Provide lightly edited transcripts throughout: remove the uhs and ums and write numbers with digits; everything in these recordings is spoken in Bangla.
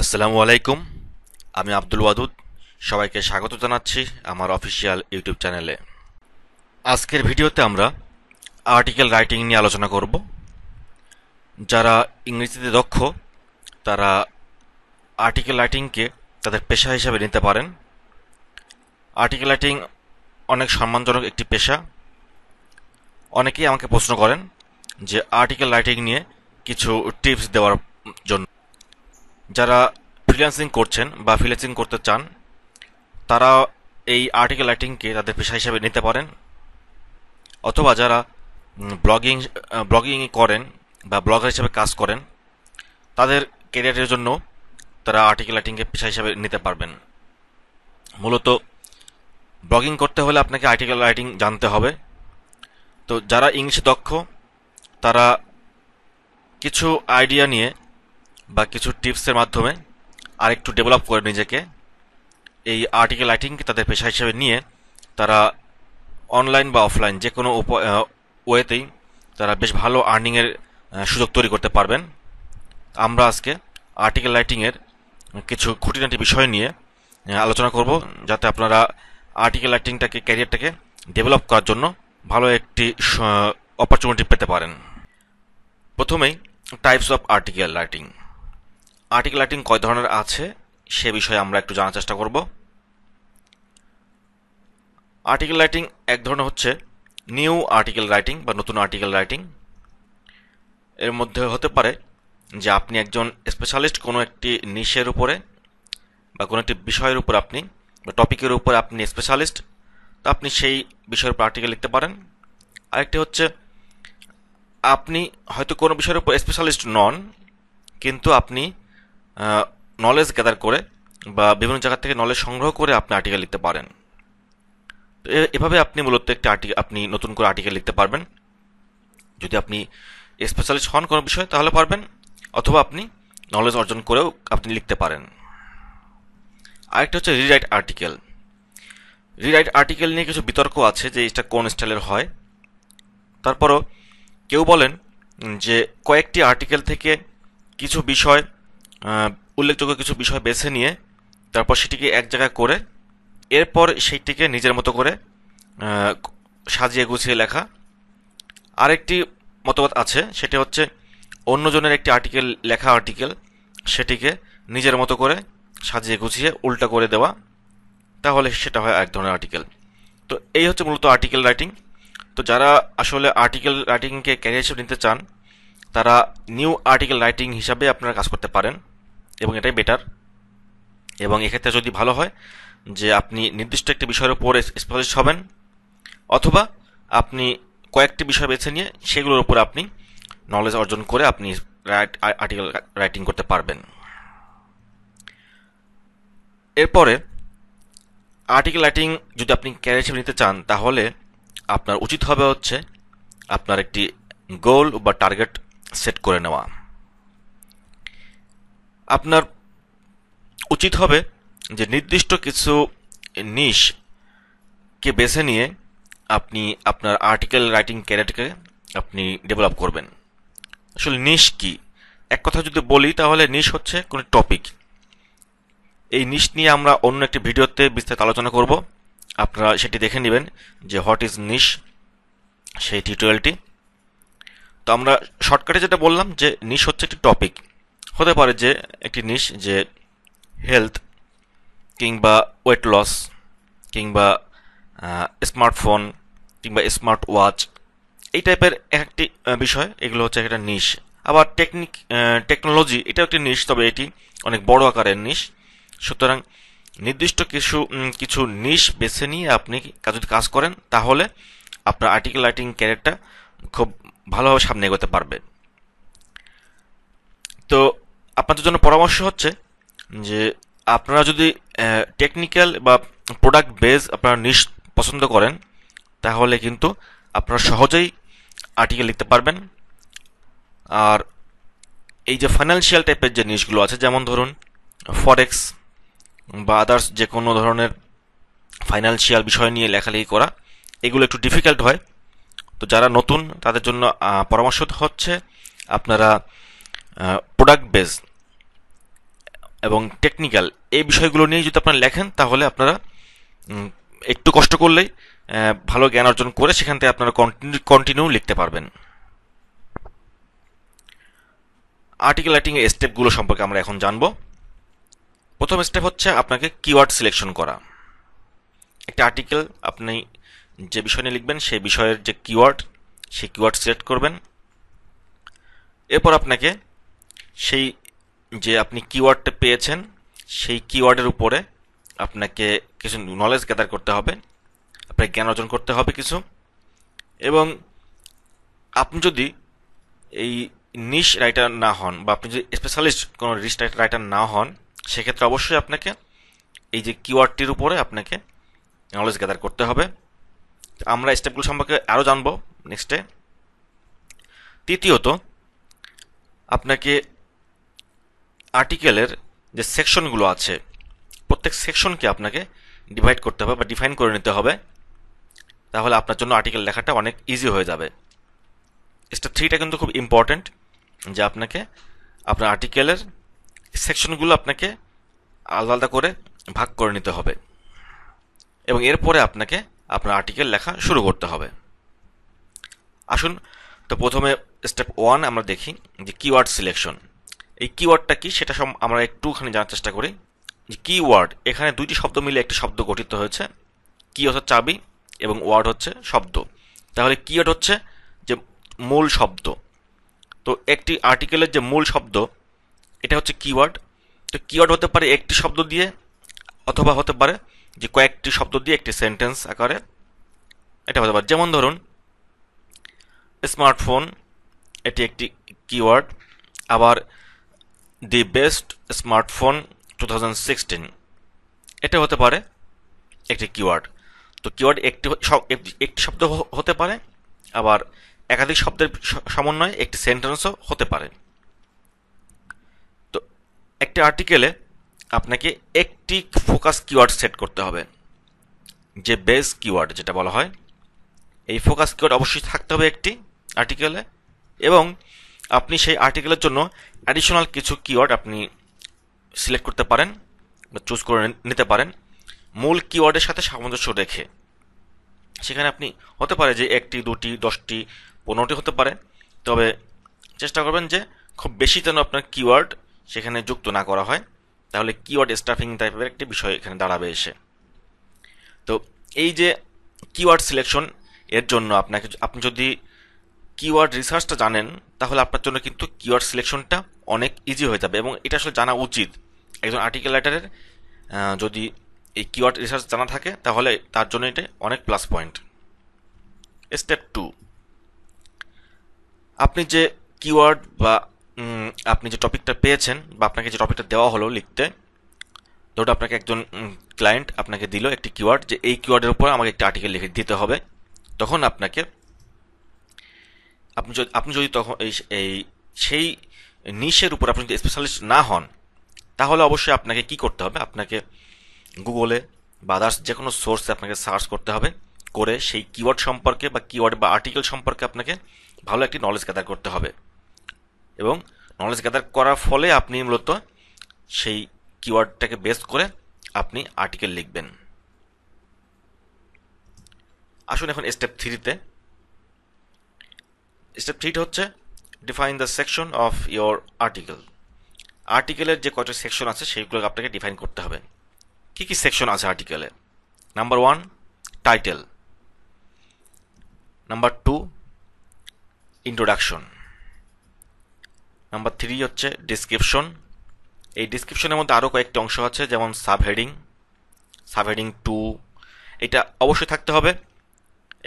আসসালামু আলাইকুম। আমি আব্দুল ওয়াদুদ। সবাইকে স্বাগত জানাচ্ছি আমার অফিসিয়াল ইউটিউব চ্যানেলে। আজকের ভিডিওতে আমরা আর্টিকেল রাইটিং নিয়ে আলোচনা করব। যারা ইংরেজিতে দক্ষ তারা আর্টিকেল রাইটিংকে তাদের পেশা হিসেবে নিতে পারেন। আর্টিকেল রাইটিং অনেক সম্মানজনক একটি পেশা। অনেকেই আমাকে প্রশ্ন করেন যে আর্টিকেল রাইটিং নিয়ে কিছু টিপস দেওয়ার জন্য। যারা ফ্রিল্যান্সিং করছেন বা ফ্রিল্যান্সিং করতে চান তারা এই আর্টিকেল রাইটিংকে তাদের পেশা হিসেবে নিতে পারেন, অথবা যারা ব্লগিং করেন বা ব্লগার হিসেবে কাজ করেন তাদের ক্যারিয়ারের জন্য তারা আর্টিকেল রাইটিংকে পেশা হিসেবে নিতে পারবেন। মূলত ব্লগিং করতে হলে আপনাকে আর্টিকেল রাইটিং জানতে হবে। তো যারা ইংলিশে দক্ষ তারা কিছু আইডিয়া নিয়ে বা কিছু টিপসের মাধ্যমে আরেকটু ডেভেলপ করে নিজেকে এই আর্টিকেল রাইটিংকে তাদের পেশা হিসেবে নিয়ে তারা অনলাইন বা অফলাইন যে কোনো ওয়েতেই তারা বেশ ভালো আর্নিংয়ের সুযোগ তৈরি করতে পারবেন। আমরা আজকে আর্টিকেল রাইটিংয়ের কিছু খুঁটিনাটি বিষয় নিয়ে আলোচনা করব, যাতে আপনারা আর্টিকেল রাইটিংটাকে ক্যারিয়ারটাকে ডেভেলপ করার জন্য ভালো একটি অপরচুনিটি পেতে পারেন। প্রথমেই types of article writing. Article writing কয় ধরনের আছে সে বিষয়ে আমরা একটু জানার চেষ্টা করব। আর্টিকেল রাইটিং এক ধরনের হচ্ছে নিউ আর্টিকেল রাইটিং বা নতুন আর্টিকেল রাইটিং। এর মধ্যে হতে পারে যে আপনি একজন স্পেশালিস্ট কোনো একটি নিশের উপরে বা কোনো একটি বিষয়ের উপর আপনি বা টপিকের উপর আপনি স্পেশালিস্ট, তো আপনি সেই বিষয়ের উপর আর্টিকেল লিখতে পারেন। আরেকটি হচ্ছে আপনি হয়তো কোনো বিষয়ের উপর স্পেশালিস্ট নন, কিন্তু আপনি নলেজ গ্যাদার করে বা বিভিন্ন জায়গা থেকে নলেজ সংগ্রহ করে আপনি আর্টিকেল লিখতে পারেন। তো এভাবে আপনি মূলত একটি আপনি নতুন করে আর্টিকেল লিখতে পারবেন। যদি আপনি স্পেশালিস্ট হন কোনো বিষয়ে তাহলে পারবেন, অথবা আপনি নলেজ অর্জন করেও আপনি লিখতে পারেন। আরেকটা হচ্ছে রিরাইট আর্টিকেল। রিরাইট আর্টিকেল নিয়ে কিছু বিতর্ক আছে যে এটা কোন স্টাইলের হয়। তারপরও কেউ বলেন যে কয়েকটি আর্টিকেল থেকে কিছু বিষয় উল্লেখযোগ্য কিছু বিষয় বেছে নিয়ে তারপর সেটিকে এক জায়গায় করে এরপর সেইটিকে নিজের মতো করে সাজিয়ে গুছিয়ে লেখা। আরেকটি মতবাদ আছে, সেটা হচ্ছে অন্যজনের একটি আর্টিকেল লেখা আর্টিকেল সেটিকে নিজের মতো করে সাজিয়ে গুছিয়ে উল্টা করে দেওয়া, তাহলে সেটা হয় এক ধরনের আর্টিকেল। তো এই হচ্ছে মূলত আর্টিকেল রাইটিং। তো যারা আসলে আর্টিকেল রাইটিংকে ক্যারিয়ার হিসেবে নিতে চান তারা নিউ আর্টিকেল রাইটিং হিসাবে আপনারা কাজ করতে পারেন এবং এটাই বেটার। এবং এক্ষেত্রে যদি ভালো হয় যে আপনি নির্দিষ্ট একটি বিষয়ের উপর স্পেশালিস্ট হবেন, অথবা আপনি কয়েকটি বিষয় বেছে নিয়ে সেগুলোর উপর আপনি নলেজ অর্জন করে আপনি আর্টিকেল রাইটিং করতে পারবেন। এরপরে আর্টিকেল রাইটিং যদি আপনি ক্যারিয়ার হিসেবে নিতে চান তাহলে আপনার উচিত হবে হচ্ছে আপনার একটি গোল বা টার্গেট সেট করে নেওয়া। আপনার উচিত হবে যে নির্দিষ্ট কিছু নিশকে বেছে নিয়ে আপনি আপনার আর্টিকেল রাইটিং ক্যারিয়ারকে আপনি ডেভেলপ করবেন। আসলে নিশ কি, এক কথা যদি বলি তাহলে নিশ হচ্ছে কোনো টপিক। এই নিশ নিয়ে আমরা অন্য একটি ভিডিওতে বিস্তারিত আলোচনা করব, আপনারা সেটি দেখে নেবেন যে হোয়াট ইজ নিশ, সেই টিউটোরিয়ালটি। তো আমরা শর্টকাটে যেটা বললাম যে নিশ হচ্ছে একটি টপিক। হতে পারে যে একটি নিশ যে হেলথ কিংবা ওয়েট লস কিংবা স্মার্টফোন কিংবা স্মার্ট ওয়াচ, এই টাইপের একটি বিষয়, এগুলো হচ্ছে একটা নিশ। আবার টেকনোলজি এটাও একটি নিশ, তবে এটি অনেক বড় আকারের নিশ। সুতরাং নির্দিষ্ট কিছু নিশ বেছে নিয়ে আপনি যদি কাজ করেন তাহলে আপনার আর্টিকেল রাইটিং ক্যারিয়ারটা খুব ভালোভাবে সামনে এগোতে পারবে। তো আপনাদের জন্য পরামর্শ হচ্ছে যে আপনারা যদি টেকনিক্যাল বা প্রোডাক্ট বেস আপনারা নিশ পছন্দ করেন তাহলে কিন্তু আপনারা সহজেই আর্টিকেল লিখতে পারবেন। আর এই যে ফাইন্যান্সিয়াল টাইপের যে নিশগুলো আছে, যেমন ধরুন ফরেক্স বা আদার্স যে কোনো ধরনের ফাইন্যান্সিয়াল বিষয় নিয়ে লেখালেখি করা, এগুলো একটু ডিফিকাল্ট হয়। তো যারা নতুন তাদের জন্য পরামর্শ হচ্ছে আপনারা প্রোডাক্ট বেস এবং টেকনিক্যাল এই বিষয়গুলো নিয়ে যদি আপনারা লেখেন তাহলে আপনারা একটু কষ্ট করলেই ভালো জ্ঞান অর্জন করে সেখান থেকে আপনারা কন্টিনিউ লিখতে পারবেন। আর্টিকেল রাইটিং এর স্টেপগুলো সম্পর্কে আমরা এখন জানব। প্রথম স্টেপ হচ্ছে আপনাকে কিওয়ার্ড সিলেকশন করা। একটা আর্টিকেল আপনি যে বিষয় নিয়ে লিখবেন সেই বিষয়ের যে কিওয়ার্ড, সেই কিওয়ার্ড সিলেক্ট করবেন। এরপর আপনাকে সেই যে আপনি কিওয়ার্ডটা পেয়েছেন সেই কিওয়ার্ডের উপরে আপনাকে কিছু নলেজ গ্যাদার করতে হবে, আপনাকে জ্ঞান অর্জন করতে হবে কিছু। এবং আপনি যদি এই নিশ রাইটার না হন বা আপনি যদি স্পেশালিস্ট কোনো নিশ রাইটার না হন, সেক্ষেত্রে অবশ্যই আপনাকে এই যে কিওয়ার্ডটির উপরে আপনাকে নলেজ গ্যাদার করতে হবে। আমরা স্টেপগুলো সম্পর্কে আরও জানবো নেক্সটে। তৃতীয়ত, আপনাকে আর্টিকেলের যে সেকশনগুলো আছে প্রত্যেক সেকশনকে আপনাকে ডিভাইড করতে হবে বা ডিফাইন করে নিতে হবে, তাহলে আপনার জন্য আর্টিকেল লেখাটা অনেক ইজি হয়ে যাবে। স্টেপ 3টা কিন্তু খুব ইম্পর্টেন্ট, যে আপনাকে আপনার আর্টিকেলের সেকশনগুলো আপনাকে আলাদা আলাদা করে ভাগ করে নিতে হবে এবং এরপরে আপনাকে আপনার আর্টিকেল লেখা শুরু করতে হবে। আসুন তো প্রথমে স্টেপ 1 আমরা দেখি যে কিওয়ার্ড সিলেকশন। এই কিওয়ার্ডটা কি সেটা আমরা একটুখানি জানার চেষ্টা করি। যে কিওয়ার্ড, এখানে দুইটি শব্দ মিলে একটি শব্দ গঠিত হয়েছে। কি হচ্ছে চাবি এবং ওয়ার্ড হচ্ছে শব্দ। তাহলে কিওয়ার্ড হচ্ছে যে মূল শব্দ। তো একটি আর্টিকেলের যে মূল শব্দ এটা হচ্ছে কিওয়ার্ড। তো কিওয়ার্ড হতে পারে একটি শব্দ দিয়ে অথবা হতে পারে যে কয়েকটি শব্দ দিয়ে একটি সেন্টেন্স আকারে এটা হতে পারে। যেমন ধরুন স্মার্টফোন, এটি একটি কিওয়ার্ড। আবার দি বেস্ট স্মার্টফোন 2016 এটা হতে পারে একটি কিওয়ার্ড। তো কিওয়ার্ড একটি শব্দ হতে পারে, আবার একাধিক শব্দের সমন্বয়ে একটি সেন্টেন্সও হতে পারে। তো একটি আর্টিকেলে আপনাকে একটি ফোকাস কিওয়ার্ড সেট করতে হবে, যে বেস কিওয়ার্ড যেটা বলা হয়। এই ফোকাস কিওয়ার্ড অবশ্যই থাকতে হবে একটি আর্টিকেলে, এবং আপনি সেই আর্টিকেলের জন্য অ্যাডিশনাল কিছু কিওয়ার্ড আপনি সিলেক্ট করতে পারেন বা চুজ করে নিতে পারেন মূল কিওয়ার্ডের সাথে সামঞ্জস্য রেখে। সেখানে আপনি হতে পারে যে 1টি 2টি 10টি 15টি হতে পারে, তবে চেষ্টা করবেন যে খুব বেশি যেন আপনার কিওয়ার্ড সেখানে যুক্ত না করা হয়, তাহলে কিওয়ার্ড স্টাফিং টাইপের একটি বিষয় এখানে দাঁড়াবে এসে। তো এই যে কিওয়ার্ড সিলেকশন, এর জন্য আপনি যদি কিওয়ার্ড রিসার্চটা জানেন তাহলে আপনার জন্য কিন্তু কিওয়ার্ড সিলেকশনটা অনেক ইজি হয়ে যাবে, এবং এটা আসলে জানা উচিত একজন আর্টিকেল রাইটারের। যদি এই কিওয়ার্ড রিসার্চ জানা থাকে তাহলে তার জন্য এটা অনেক প্লাস পয়েন্ট। স্টেপ 2, আপনি যে কিওয়ার্ড বা আপনি যে টপিকটা পেয়েছেন বা আপনাকে যে টপিকটা দেওয়া হলো লিখতে, ধরুন আপনাকে একজন ক্লায়েন্ট আপনাকে দিল একটি কিওয়ার্ড, যে এই কিওয়ার্ডের উপর আমাকে একটি আর্টিকেল লিখে দিতে হবে। তখন আপনাকে আপনি যদি তখন সেই নিশের উপর আপনি যদি স্পেশালিস্ট না হন, তাহলে অবশ্যই আপনাকে কি করতে হবে, আপনাকে গুগলে বা আদার্স যে কোনো সোর্সে আপনাকে সার্চ করতে হবে, করে সেই কিওয়ার্ড সম্পর্কে বা কিওয়ার্ড বা আর্টিকেল সম্পর্কে আপনাকে ভালো একটি নলেজ গ্যাদার করতে হবে, এবং নলেজ গ্যাদার করার ফলে আপনি মূলত সেই কিওয়ার্ডটাকে বেস করে আপনি আর্টিকেল লিখবেন। আসুন এখন স্টেপ 3তে। স্টেপ 3টা হচ্ছে define the section of your article. আর্টিকেলের যে কয়টা সেকশন আছে সেইগুলো আপনাকে ডিফাইন করতে হবে। কি কি সেকশন আছে আর্টিকেলে? Number 1 title, number 2 introduction, number 3 হচ্ছে ডিসক্রিপশন। এই ডিসক্রিপশনের মধ্যে আরও কয়েকটি অংশ আছে, যেমন সাবহেডিং, সাবহেডিং 2, এটা অবশ্যই থাকতে হবে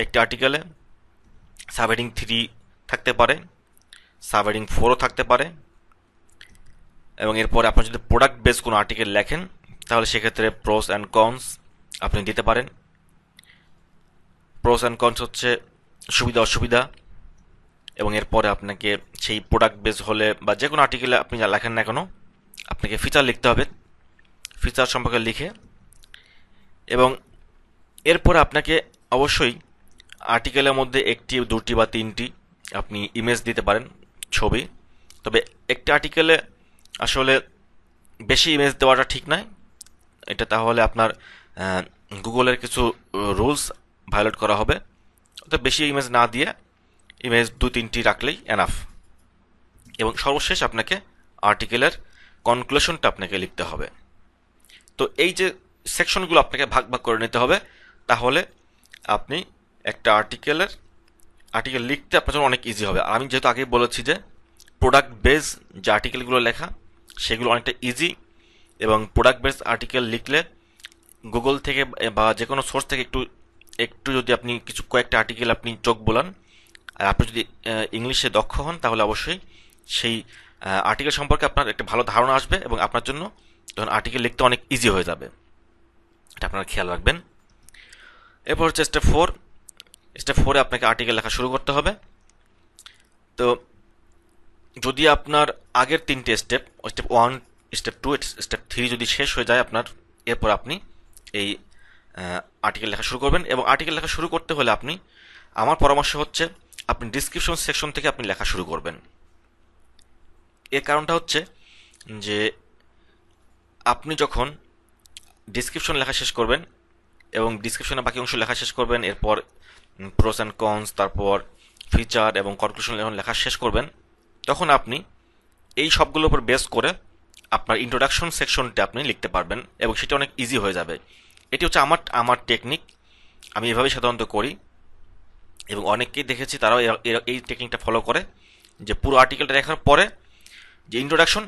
একটি আর্টিকেলে। সাবহেডিং 3 থাকতে পারে, সাবহেডিং 4ও থাকতে পারে। এবং এরপরে আপনি যদি প্রোডাক্ট বেস কোনো আর্টিকেল লেখেন তাহলে সেক্ষেত্রে প্রোস অ্যান্ড কনস আপনি দিতে পারেন। প্রোস অ্যান্ড কনস হচ্ছে সুবিধা অসুবিধা, এবং এরপরে আপনাকে সেই প্রোডাক্ট বেস হলে বা যে কোনো আর্টিকেলে আপনি যা লেখেন না কেন আপনাকে ফিচার লিখতে হবে, ফিচার সম্পর্কে লিখে। এবং এরপরে আপনাকে অবশ্যই আর্টিকেলের মধ্যে 1টি 2টি বা 3টি আপনি ইমেজ দিতে পারেন, ছবি। তবে একটি আর্টিকেলে আসলে বেশি ইমেজ দেওয়াটা ঠিক নয়, এটা তাহলে আপনার গুগলের কিছু রুলস ভায়োলেট করা হবে। তো বেশি ইমেজ না দিয়ে ইমেজ 2-3টি রাখলেই এনাফ। এবং সর্বশেষ আপনাকে আর্টিকেলের কনক্লুশনটা আপনাকে লিখতে হবে। তো এই যে সেকশনগুলো আপনাকে ভাগ ভাগ করে নিতে হবে, তাহলে আপনি একটা আর্টিকেল লিখতে আপনার জন্য অনেক ইজি হবে। আর আমি যেহেতু আগেই বলেছি যে প্রোডাক্ট বেস যে আর্টিকেলগুলো লেখা সেগুলো অনেকটা ইজি, এবং প্রোডাক্ট বেস আর্টিকেল লিখলে গুগল থেকে বা যে কোনো সোর্স থেকে একটু একটু যদি আপনি কয়েকটা আর্টিকেল আপনি চোখ বোলান, আর আপনি যদি ইংলিশে দক্ষ হন, তাহলে অবশ্যই সেই আর্টিকেল সম্পর্কে আপনার একটা ভালো ধারণা আসবে এবং আপনার জন্য তখন আর্টিকেল লিখতে অনেক ইজি হয়ে যাবে। এটা আপনারা খেয়াল রাখবেন। এরপর হচ্ছে স্টেপ 4 আপনাকে আর্টিকেল লেখা শুরু করতে হবে। তো যদি আপনার আগের 3টে স্টেপ 1, স্টেপ 2, স্টেপ 3 যদি শেষ হয়ে যায় আপনার, এরপর আপনি এই আর্টিকেল লেখা শুরু করবেন। এবং আর্টিকেল লেখা শুরু করতে হলে আমার পরামর্শ হচ্ছে আপনি ডিসক্রিপশন সেকশন থেকে আপনি লেখা শুরু করবেন। এর কারণটা হচ্ছে যে আপনি যখন ডিসক্রিপশন লেখা শেষ করবেন এবং ডিসক্রিপশনের বাকি অংশ লেখা শেষ করবেন, এরপর প্রোস অ্যান্ড কনস, তারপর ফিচার এবং কনক্লুশন যখন লেখা শেষ করবেন, তখন আপনি এই সবগুলোর উপর বেস করে আপনার ইন্ট্রোডাকশন সেকশনটা আপনি লিখতে পারবেন এবং সেটা অনেক ইজি হয়ে যাবে। এটি হচ্ছে আমার টেকনিক, আমি এভাবেই সাধারণত করি এবং অনেককেই দেখেছি তারাও এই টেকনিকটা ফলো করে, যে পুরো আর্টিকেলটা লেখার পরে যে ইন্ট্রোডাকশন,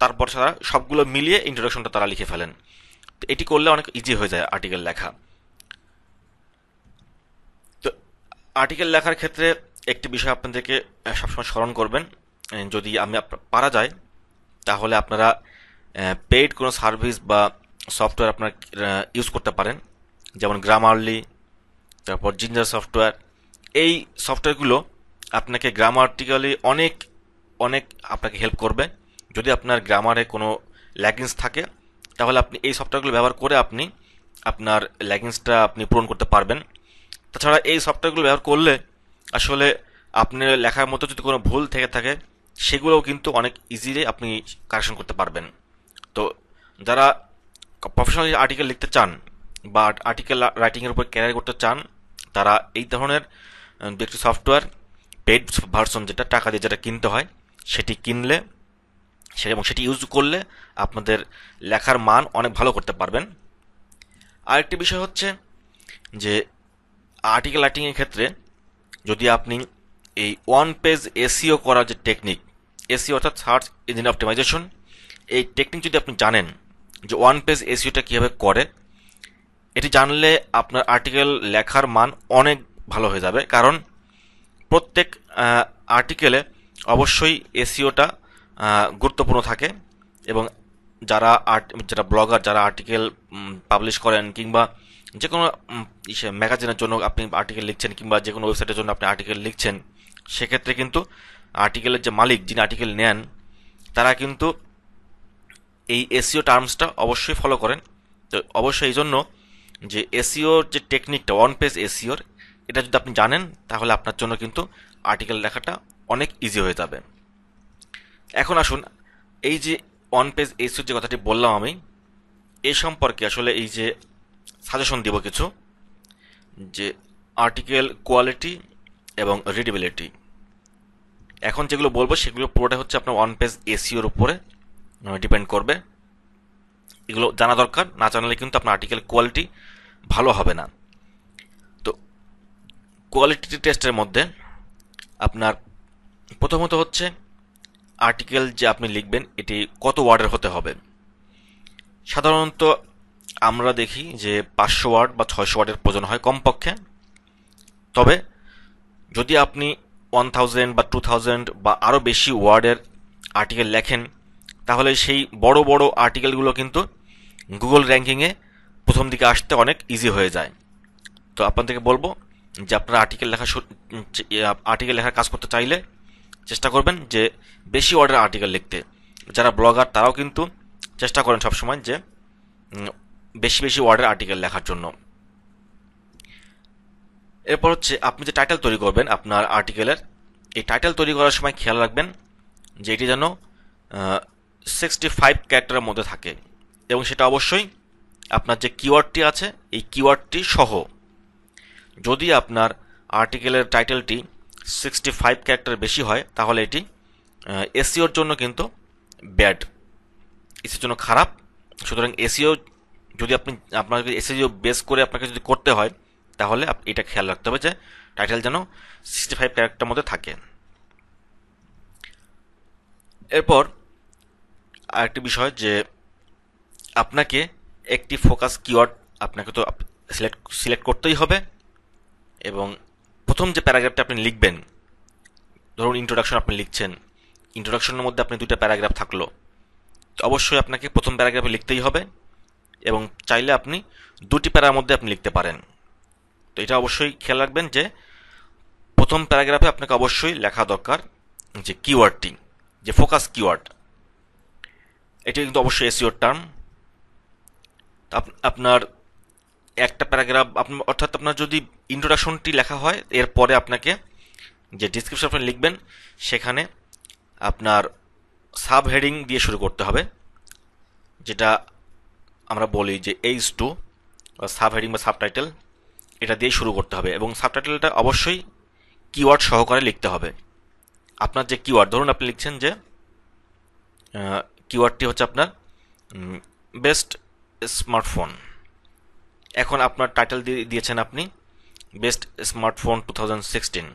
তারপর তারা সবগুলো মিলিয়ে ইন্ট্রোডাকশনটা তারা লিখে ফেলেন। তো এটি করলে অনেক ইজি হয়ে যায় আর্টিকেল লেখা। তো আর্টিকেল লেখার ক্ষেত্রে একটি বিষয় আপনাদেরকে সবসময় স্মরণ করবেন, যদি পারা যায় তাহলে আপনারা পেইড কোনো সার্ভিস বা সফটওয়্যার আপনারা ইউজ করতে পারেন, যেমন গ্রামারলি, তারপর জিঞ্জার সফটওয়্যার। এই সফটওয়্যারগুলো আপনাকে গ্রামাটিক্যালি অনেক অনেক আপনাকে হেল্প করবে। যদি আপনার গ্রামারে কোনো ল্যাকিংস থাকে, তাহলে আপনি এই সফটওয়্যারগুলো ব্যবহার করে আপনি আপনার ল্যাকিংসটা আপনি পূরণ করতে পারবেন। তাছাড়া এই সফটওয়্যারগুলো ব্যবহার করলে আসলে আপনার লেখার মতো যদি কোনো ভুল থেকে থাকে, সেগুলোও কিন্তু অনেক ইজিলি আপনি কারেকশন করতে পারবেন। তো যারা প্রফেশনালি আর্টিকেল লিখতে চান বা আর্টিকেল রাইটিংয়ের উপর ক্যারিয়ার করতে চান, তারা এই ধরনের একটি সফটওয়্যার পেড ভার্সন, যেটা টাকা দিয়ে যেটা কিনতে হয়, সেটি কিনলে এবং সেটি ইউজ করলে আপনাদের লেখার মান অনেক ভালো করতে পারবেন। আরেকটি বিষয় হচ্ছে যে আর্টিকেল রাইটিংয়ের ক্ষেত্রে যদি আপনি এই ওয়ান পেজ এসইও করার যে টেকনিক, এসইও অর্থাৎ সার্চ ইঞ্জিন অপটিমাইজেশন, এই টেকনিক যদি আপনি জানেন যে ওয়ান পেজ এসইওটা কীভাবে করে, এটি জানলে আপনার আর্টিকেল লেখার মান অনেক ভালো হয়ে যাবে। কারণ প্রত্যেক আর্টিকেলে অবশ্যই এসইওটা গুরুত্বপূর্ণ থাকে, এবং যারা ব্লগার, যারা আর্টিকেল পাবলিশ করেন, কিংবা যে কোনো ম্যাগাজিনের জন্য আপনি আর্টিকেল লিখছেন, কিংবা যে কোনো ওয়েবসাইটের জন্য আপনি আর্টিকেল লিখছেন, সেক্ষেত্রে কিন্তু আর্টিকেলের যে মালিক, যিনি আর্টিকেল নেন, তারা কিন্তু এই এসইও টার্মসটা অবশ্যই ফলো করেন। তো অবশ্যই এই জন্য যে এসইওর যে টেকনিকটা, ওয়ান পেজ এসইওর, এটা যদি আপনি জানেন, তাহলে আপনার জন্য কিন্তু আর্টিকেল লেখাটা অনেক ইজি হয়ে যাবে। এখন আসুন, এই যে ওয়ান পেজ এসইওর যে কথাটি বললাম আমি, এই সম্পর্কে আসলে এই যে সাজেশন দিব কিছু, যে আর্টিকেল কোয়ালিটি এবং রিডেবিলিটি। এখন যেগুলো বলবো সেগুলো পুরোটা হচ্ছে আপনার ওয়ান পেজ এসইওর উপরে ডিপেন্ড করবে। এগুলো জানা দরকার, না জানলে কিন্তু আপনার আর্টিকেল কোয়ালিটি ভালো হবে না। তো কোয়ালিটি টেস্টের মধ্যে আপনার প্রথমত হচ্ছে আর্টিকেল যে আপনি লিখবেন এটি কত ওয়ার্ডের হতে হবে। সাধারণত আমরা দেখি যে 500 ওয়ার্ড বা 600 ওয়ার্ডের প্রয়োজন হয় কমপক্ষে। তবে যদি আপনি 1000 বা 2000 বা আরও বেশি ওয়ার্ডের আর্টিকেল লেখেন, তাহলে সেই বড় বড় আর্টিকেলগুলো কিন্তু গুগল র্যাঙ্কিংয়ে প্রথম দিকে আসতে অনেক ইজি হয়ে যায়। তো আপনাদেরকে বলবো যে আপনারা আর্টিকেল লেখার কাজ করতে চাইলে চেষ্টা করবেন যে বেশি ওয়ার্ডের আর্টিকেল লিখতে। যারা ব্লগার তারাও কিন্তু চেষ্টা করেন সবসময় যে বেশি বেশি ওয়ার্ডের আর্টিকেল লেখার জন্য। এরপর হচ্ছে আপনি যে টাইটেল তৈরি করবেন আপনার আর্টিকেলের, এই টাইটেল তৈরি করার সময় খেয়াল রাখবেন যে এটি যেন 65 ক্যারেক্টারের মধ্যে থাকে, এবং সেটা অবশ্যই আপনার যে কিওয়ার্ডটি আছে এই কিওয়ার্ডটি সহ। যদি আপনার আর্টিকেলের টাইটেলটি 65 ক্যারেক্টার বেশি হয় তাহলে এটি এসইওর জন্য কিন্তু ব্যাড, এসির জন্য খারাপ। সুতরাং এসইও যদি আপনার এসইও বেস করে আপনাকে যদি করতে হয় তাহলে এটা খেয়াল রাখতে হবে যে টাইটেল যেন 65 ক্যারেক্টারের মধ্যে থাকে। এরপর আরেকটি বিষয় যে আপনাকে একটি ফোকাস কিওয়ার্ড আপনাকে তো সিলেক্ট করতেই হবে, এবং প্রথম যে প্যারাগ্রাফটা আপনি লিখবেন, ধরুন ইন্ট্রোডাকশন আপনি লিখছেন, ইন্ট্রোডাকশনের মধ্যে আপনি 2টা প্যারাগ্রাফ থাকলো, তো অবশ্যই আপনাকে প্রথম প্যারাগ্রাফে লিখতেই হবে, এবং চাইলে আপনি 2টি প্যারার মধ্যে আপনি লিখতে পারেন। তো এটা অবশ্যই খেয়াল রাখবেন যে প্রথম প্যারাগ্রাফে আপনাকে অবশ্যই লেখা দরকার যে কিওয়ার্ডটি, যে ফোকাস কিওয়ার্ড, এটি কিন্তু অবশ্যই এসইওর টার্ম। আপনার একটা প্যারাগ্রাফ অর্থাৎ আপনার যদি ইন্ট্রোডাকশনটি লেখা হয়, এরপরে আপনাকে যে ডিসক্রিপশন আপনি লিখবেন সেখানে আপনার সাব হেডিং দিয়ে শুরু করতে হবে, যেটা আমরা বলি যে H2 বা সাব হেডিং বা সাবটাইটেল, এটা দিয়ে শুরু করতে হবে, এবং সাবটাইটেলটা অবশ্যই কিওয়ার্ড সহকারে লিখতে হবে। আপনার যে কিওয়ার্ড, ধরুন আপনি লিখছেন যে কিওয়ার্ডটি হচ্ছে আপনার বেস্ট স্মার্টফোন, এখন আপনার টাইটেল দিয়েছেন আপনি বেস্ট স্মার্টফোন 2016,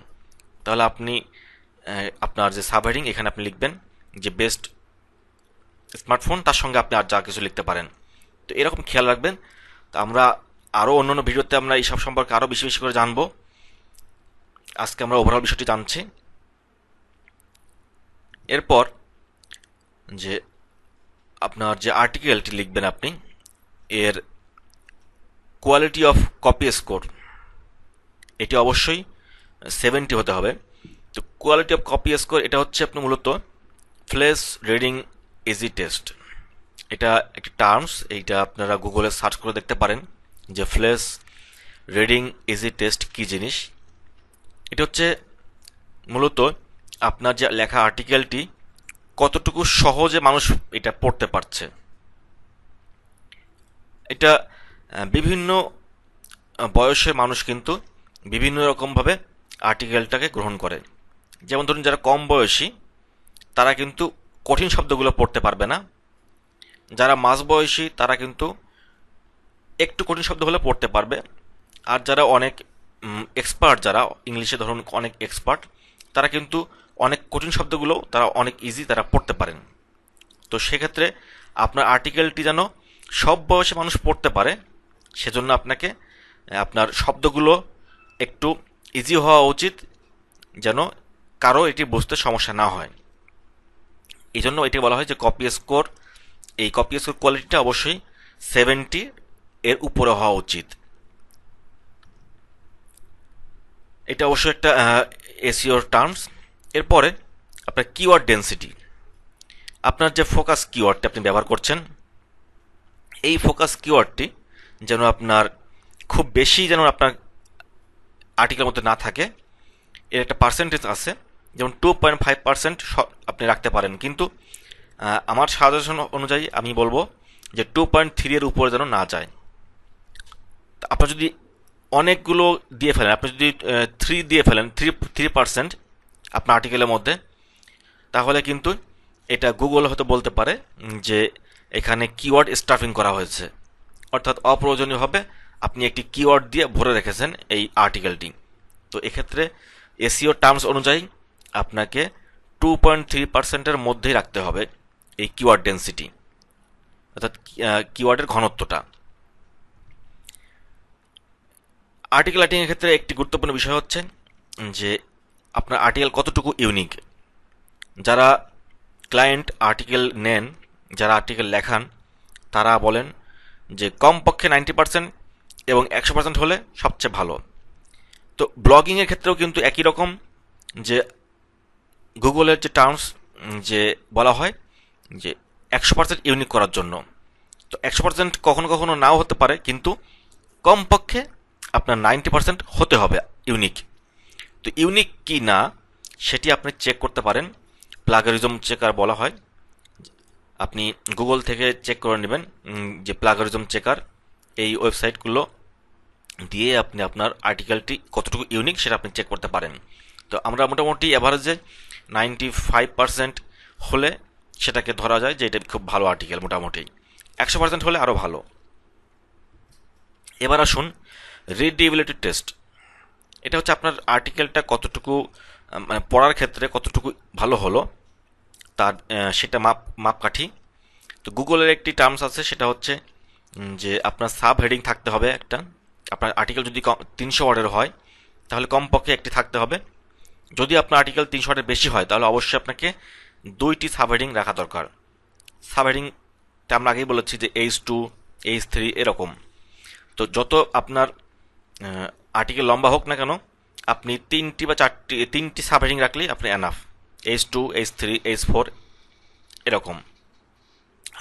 তাহলে আপনি আপনার যে সাব হেডিং এখানে আপনি লিখবেন যে বেস্ট স্মার্টফোন, তার সঙ্গে আপনি আর যা কিছু লিখতে পারেন। তো এরকম খেয়াল রাখবেন। তো আমরা আরও অন্যান্য ভিডিওতে আমরা এইসব সম্পর্কে আরও বেশি বেশি করে জানবো। আজকে আমরা ওভারঅল বিষয়টি জানছি। এরপর যে আপনার যে আর্টিকেলটি লিখবেন আপনি, এর কোয়ালিটি অফ কপি স্কোর এটি অবশ্যই 70 হতে হবে। তো কোয়ালিটি অফ কপি স্কোর এটা হচ্ছে আপনি মূলত ফ্ল্যাশ রিডিং ইজি টেস্ট, এটা একটি টার্মস, এইটা আপনারা গুগলে সার্চ করে দেখতে পারেন যে ফ্ল্যাশ রিডিং ইজি টেস্ট কী জিনিস। এটা হচ্ছে মূলত আপনার যে লেখা আর্টিকেলটি কতটুকু সহজে মানুষ এটা পড়তে পারছে। এটা বিভিন্ন বয়সের মানুষ কিন্তু বিভিন্ন রকমভাবে আর্টিকেলটাকে গ্রহণ করে। যেমন ধরুন যারা কম বয়সী তারা কিন্তু কঠিন শব্দগুলো পড়তে পারবে না, যারা মাঝবয়সী তারা কিন্তু একটু কঠিন শব্দ হলে পড়তে পারবে, আর যারা অনেক এক্সপার্ট, যারা ইংলিশে ধরুন অনেক এক্সপার্ট, তারা কিন্তু অনেক কঠিন শব্দগুলো তারা অনেক ইজি তারা পড়তে পারেন। তো সেক্ষেত্রে আপনার আর্টিকেলটি যেন সব বয়সে মানুষ পড়তে পারে, সেজন্য আপনাকে আপনার শব্দগুলো একটু ইজি হওয়া উচিত, যেন কারো এটি বুঝতে সমস্যা না হয়। এই জন্য এটি বলা হয় যে কপি স্কোর, এই কপি স্কোর কোয়ালিটিটা অবশ্যই 70 এর উপরে হওয়া উচিত। এটা অবশ্যই একটা এসইওর টার্মস। এরপরে আপনার কিওয়ার্ড ডেন্সিটি, আপনার যে ফোকাস কিওয়ার্ডটি আপনি ব্যবহার করছেন, এই ফোকাস কিওয়ার্ডটি যেন আপনার খুব বেশি যেন আপনার আর্টিকেলের মধ্যে না থাকে, এর একটা পার্সেন্টেজ আছে, যেমন 2.5% আপনি রাখতে পারেন, কিন্তু আমার সাজেশন অনুযায়ী আমি বলবো যে 2.3 এর উপরে যেন না যায়। আপনার যদি অনেকগুলো দিয়ে ফেলেন, আপনি যদি 3 দিয়ে ফেলেন, 3% আপনার আর্টিকেলের মধ্যে, তাহলে কিন্তু এটা গুগল হয়তো বলতে পারে যে এখানে কিওয়ার্ড স্টাফিং করা হয়েছে, অর্থাৎ অপ্রয়োজনীয়ভাবে আপনি একটি কিওয়ার্ড দিয়ে ভরে রেখেছেন এই আর্টিকেলটি। তো এক্ষেত্রে এসইও টার্মস অনুযায়ী আপনাকে 2.3%-এর মধ্যেই রাখতে হবে এই কিওয়ার্ড ডেন্সিটি, অর্থাৎ কিওয়ার্ডের ঘনত্বটা। আর্টিকেল রাইটিংয়ের ক্ষেত্রে একটি গুরুত্বপূর্ণ বিষয় হচ্ছে যে আপনার আর্টিকেল কতটুকু ইউনিক। যারা ক্লায়েন্ট আর্টিকেল নেন, যারা আর্টিকেল লেখান, তারা বলেন যে কমপক্ষে 90% এবং 100% হলে সবচেয়ে ভালো। তো ব্লগিংয়ের ক্ষেত্রেও কিন্তু একই রকম, যে গুগলের যে টার্মস যে বলা হয় যে 100% ইউনিক করার জন্য। তো 100% কখনো কখনো নাও হতে পারে, কিন্তু কমপক্ষে আপনার 90% হতে হবে ইউনিক। তো ইউনিক কি না সেটি আপনি চেক করতে পারেন, প্লাগারিজম চেকার বলা হয়। আপনি গুগল থেকে চেক করে নেবেন, যে প্লাগারিজম চেকার, এই ওয়েবসাইটগুলো দিয়ে আপনি আপনার আর্টিকেলটি কতটুকু ইউনিক সেটা আপনি চেক করতে পারেন। তো আমরা মোটামুটি অ্যাভারেজে 95% হলে সেটাকে ধরা যায় যে এটা খুব ভালো আর্টিকেল। মোটামুটি 100% হলে আরও ভালো। এবার আসুন রিডিবিলিটি টেস্ট। এটা হচ্ছে আপনার আর্টিকেলটা কতটুকু মানে পড়ার ক্ষেত্রে কতটুকু ভালো হলো তার সেটা মাপকাঠি। তো গুগলের একটি টার্মস আছে, সেটা হচ্ছে যে আপনার সাব হেডিং থাকতে হবে একটা। আপনার আর্টিকেল যদি 300 ওয়ার্ডের হয় তাহলে কমপক্ষে একটি থাকতে হবে। যদি আপনার আর্টিকেল 300 ওয়ার্ডের বেশি হয় তাহলে অবশ্যই আপনাকে 2টি সাব হেডিং রাখা দরকার। সাব হেডিংটা আমরা আগেই বলেছি যে H2, H3 এরকম। তো যত আপনার আর্টিকেল লম্বা হোক না কেন, আপনি 3টি বা 3টি সাব হেডিং রাখলেই আপনি এনাফ। H2, H3, H4 এরকম।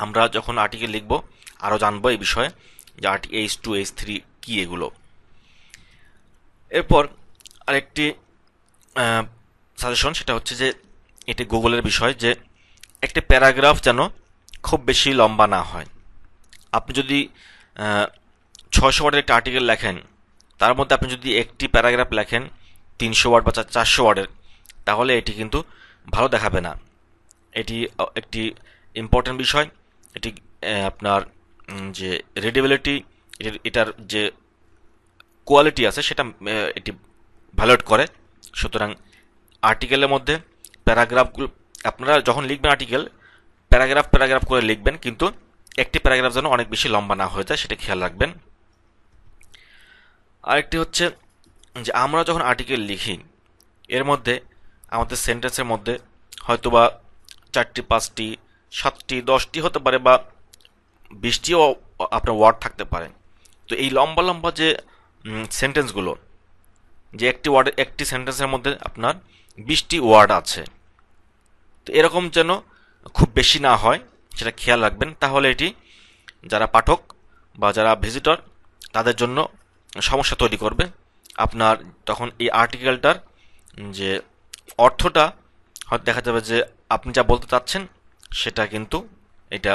আমরা যখন আর্টিকেল লিখব আরও জানবো এই বিষয়ে যে H2, H3 কি এগুলো। এরপর আরেকটি সাজেশন, সেটা হচ্ছে যে এটি গুগলের বিষয়, যে একটি প্যারাগ্রাফ যেন খুব বেশি লম্বা না হয়। আপনি যদি 600 ওয়ার্ডের একটা আর্টিকেল লেখেন, তার মধ্যে আপনি যদি একটি প্যারাগ্রাফ লেখেন 300 ওয়ার্ড বা 400 ওয়ার্ডের, তাহলে এটি কিন্তু ভালো দেখাবে না। এটি একটি ইম্পর্টেন্ট বিষয়। এটি আপনার যে রিডেবিলিটি, এটার যে কোয়ালিটি আছে সেটা এটি ভ্যালুয়েট করে। সুতরাং আর্টিকেলের মধ্যে প্যারাগ্রাফগুলো আপনারা যখন লিখবেন আর্টিকেল, প্যারাগ্রাফ প্যারাগ্রাফ করে লিখবেন, কিন্তু একটি প্যারাগ্রাফ যেন অনেক বেশি লম্বা না হয়ে যায় সেটা খেয়াল রাখবেন। আরেকটি হচ্ছে যে আমরা যখন আর্টিকেল লিখি এর মধ্যে আমাদের সেন্টেন্সের মধ্যে হয়তোবা 4টি, 5টি, 7টি, 10টি হতে পারে, বা 20টিও আপনার ওয়ার্ড থাকতে পারে। তো এই লম্বা লম্বা যে সেন্টেন্সগুলো, যে একটি সেন্টেন্সের মধ্যে আপনার 20টি ওয়ার্ড আছে, তো এরকম যেন খুব বেশি না হয় সেটা খেয়াল রাখবেন। তাহলে এটি যারা পাঠক বা যারা ভিজিটর তাদের জন্য সমস্যা তৈরি করবে। আপনার তখন এই আর্টিকেলটার যে অর্থটা হয়তো দেখা যাবে যে আপনি যা বলতে চাচ্ছেন সেটা কিন্তু এটা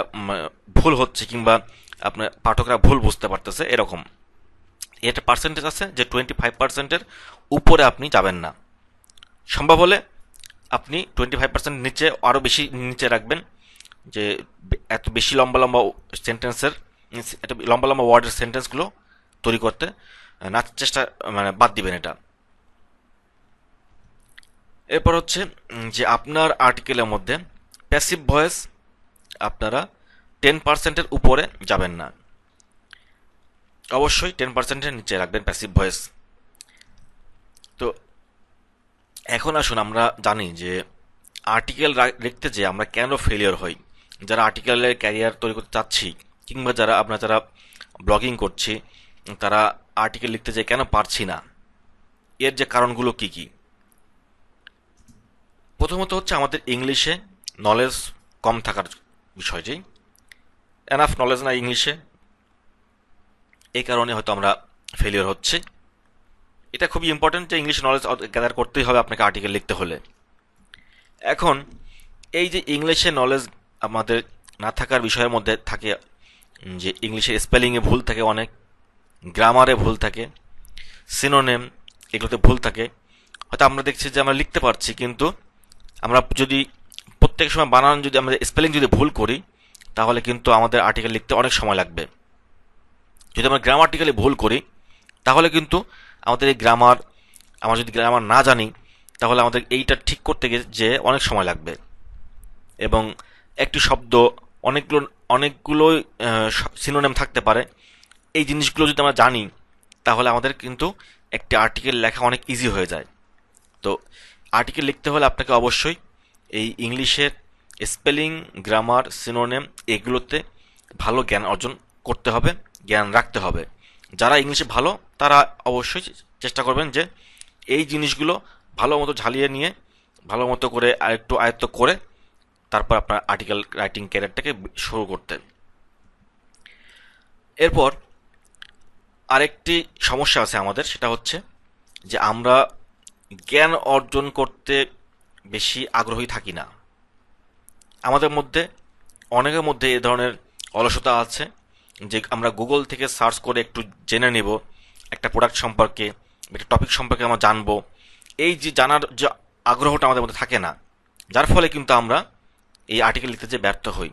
ভুল হচ্ছে, কিংবা আপনার পাঠকরা ভুল বুঝতে পারতেছে এরকম। এটা পার্সেন্টেজ আছে যে 25%-এর উপরে আপনি যাবেন না। সম্ভব হলে আপনি 25% নিচে, আরও বেশি নিচে রাখবেন, যে এত বেশি লম্বা লম্বা সেন্টেন্সের, এত লম্বা লম্বা ওয়ার্ডের সেন্টেন্সগুলো তৈরি করতে না চেষ্টা, মানে বাদ দিবেন এটা। এরপর হচ্ছে যে আপনার আর্টিকেলের মধ্যে প্যাসিভ ভয়েস আপনারা 10%-এর উপরে যাবেন না, অবশ্যই 10%-এর নিচে রাখবেন প্যাসিভ ভয়েস। তো এখন আসুন আমরা জানি যে আর্টিকেল লিখতে যে আমরা কেন ফেলিয়ার হই। যারা আর্টিকেলের ক্যারিয়ার তৈরি করতে চাচ্ছি, কিংবা যারা ব্লগিং করছি, তারা আর্টিকেল লিখতে যে কেন পারছি না, এর যে কারণগুলো কি কি। প্রথমত হচ্ছে আমাদের ইংলিশে নলেজ কম থাকার বিষয়টি। এনাফ নলেজ না ইংলিশে, এই কারণে হয়তো আমরা ফেলিয়ার হচ্ছে। এটা খুবই ইম্পর্টেন্ট যে ইংলিশ নলেজ গ্যাদার করতেই হবে আপনাকে আর্টিকেল লিখতে হলে। এখন এই যে ইংলিশে নলেজ আমাদের না থাকার বিষয়ের মধ্যে থাকে যে ইংলিশের স্পেলিংয়ে ভুল থাকে, অনেক গ্রামারে ভুল থাকে, সিনোনিম এগুলোতে ভুল থাকে। হয়তো আমরা দেখছি যে আমরা লিখতে পারছি, কিন্তু আমরা যদি প্রত্যেক সময় বানান, যদি আমরা স্পেলিং যদি ভুল করি, তাহলে কিন্তু আমাদের আর্টিকেল লিখতে অনেক সময় লাগবে। যদি আমরা গ্রামাটিক্যালি ভুল করি, তাহলে কিন্তু আমাদের এই গ্রামার, আমরা যদি গ্রামার না জানি, তাহলে আমাদের এইটা ঠিক করতে গিয়ে যে অনেক সময় লাগবে। এবং একটি শব্দ অনেকগুলো সিনোনিম থাকতে পারে। এই জিনিসগুলো যদি আমরা জানি, তাহলে আমাদের কিন্তু একটি আর্টিকেল লেখা অনেক ইজি হয়ে যায়। তো আর্টিকেল লিখতে হলে আপনাকে অবশ্যই এই ইংলিশের স্পেলিং, গ্রামার, সিনোনিম এগুলোতে ভালো জ্ঞান অর্জন করতে হবে, জ্ঞান রাখতে হবে। যারা ইংলিশে ভালো তারা অবশ্যই চেষ্টা করবেন যে এই জিনিসগুলো ভালো মতো ঝালিয়ে নিয়ে, ভালো মতো করে আরেকটু আয়ত্ত করে তারপর আপনার আর্টিকেল রাইটিং ক্যারিয়ারটাকে শুরু করতে। এরপর আরেকটি সমস্যা আছে আমাদের, সেটা হচ্ছে যে আমরা জ্ঞান অর্জন করতে বেশি আগ্রহী থাকি না। আমাদের মধ্যে অনেকের মধ্যে এ ধরনের অলসতা আছে যে আমরা গুগল থেকে সার্চ করে একটু জেনে নেব একটা প্রোডাক্ট সম্পর্কে, একটা টপিক সম্পর্কে আমরা জানবো, এই যে জানার যে আগ্রহটা আমাদের মধ্যে থাকে না, যার ফলে কিন্তু আমরা এই আর্টিকেল লিখতে যে ব্যর্থ হই।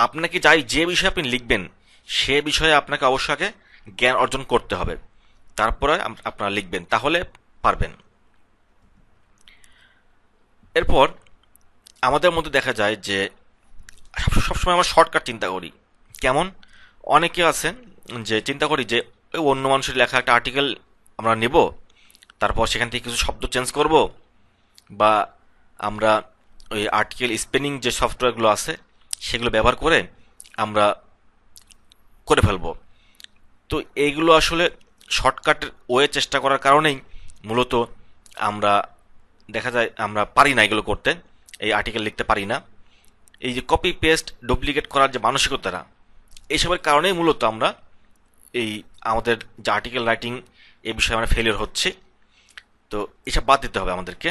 আপনাকে যে বিষয়ে আপনি লিখবেন সে বিষয়ে আপনাকে অবশ্যই আগে জ্ঞান অর্জন করতে হবে, তারপরে আপনারা লিখবেন, তাহলে পারবেন। এরপর আমাদের মধ্যে দেখা যায় যে সবসময় আমরা শর্টকাট চিন্তা করি। কেমন? অনেকে আছেন যে চিন্তা করি যে ওই অন্য মানুষের লেখা একটা আর্টিকেল আমরা নেব, তারপর সেখান থেকে কিছু শব্দ চেঞ্জ করব, বা আমরা ওই আর্টিকেল স্পেলিং যে সফটওয়্যারগুলো আছে সেগুলো ব্যবহার করে আমরা করে ফেলবো। তো এইগুলো আসলে শর্টকাটের ওয়ে চেষ্টা করার কারণেই মূলত আমরা দেখা যায় আমরা পারি না এগুলো করতে, এই আর্টিকেল লিখতে পারি না। এই যে কপি পেস্ট ডুপ্লিকেট করার যে মানসিকতাটা, এইসবের কারণেই মূলত আমরা এই আমাদের যে আর্টিকেল রাইটিং এই বিষয়ে আমরা ফেলিওর হচ্ছে। তো এসব বাদ দিতে হবে আমাদেরকে।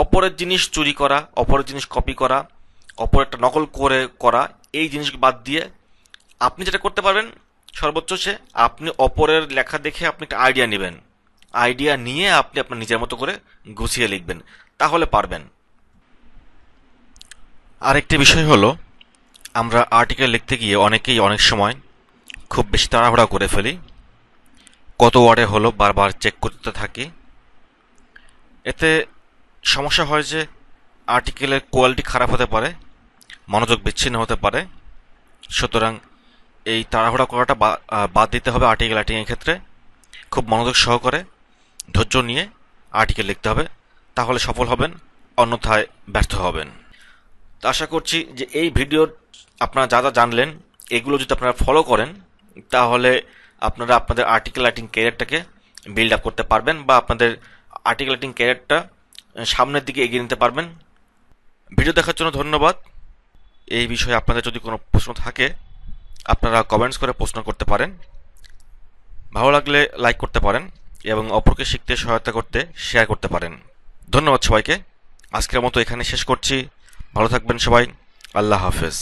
অপরের জিনিস চুরি করা, অপরের জিনিস কপি করা, অপরেরটা নকল করে করা, এই জিনিসগুলো বাদ দিয়ে আপনি যেটা করতে পারবেন সর্বোচ্চ সে আপনি অপরের লেখা দেখে আপনি একটা আইডিয়া নেবেন, আইডিয়া নিয়ে আপনি আপনার নিজের মতো করে গুছিয়ে লিখবেন, তাহলে পারবেন। আরেকটি বিষয় হলো, আমরা আর্টিকেল লিখতে গিয়ে অনেকেই অনেক সময় খুব বেশি তাড়াহুড়া করে ফেলি, কত ওয়ার্ডে হলো বারবার চেক করতে থাকি। এতে সমস্যা হয় যে আর্টিকেলের কোয়ালিটি খারাপ হতে পারে, মনোযোগ বিচ্ছিন্ন হতে পারে। সুতরাং এই তাড়াহুড়া করাটা বাদ দিতে হবে আর্টিকেল রাইটিংয়ের ক্ষেত্রে। খুব মনোযোগ সহকারে ধৈর্য নিয়ে আর্টিকেল লিখতে হবে, তাহলে সফল হবেন, অন্যথায় ব্যর্থ হবেন। তো আশা করছি যে এই ভিডিওর আপনারা যা যা জানলেন এগুলো যদি আপনারা ফলো করেন তাহলে আপনারা আপনাদের আর্টিকেল রাইটিং ক্যারিয়ারটাকে বিল্ড আপ করতে পারবেন, বা আপনাদের আর্টিকেল রাইটিং ক্যারিয়ারটা সামনের দিকে এগিয়ে নিতে পারবেন। ভিডিও দেখার জন্য ধন্যবাদ। এই বিষয়ে আপনাদের যদি কোনো প্রশ্ন থাকে আপনারা কমেন্টস করে প্রশ্ন করতে পারেন। ভালো লাগলে লাইক করতে পারেন এবং অপরকে শিখতে সহায়তা করতে শেয়ার করতে পারেন। ধন্যবাদ সবাইকে। আজকের মতো এখানে শেষ করছি। ভালো থাকবেন সবাই। আল্লাহ হাফেজ।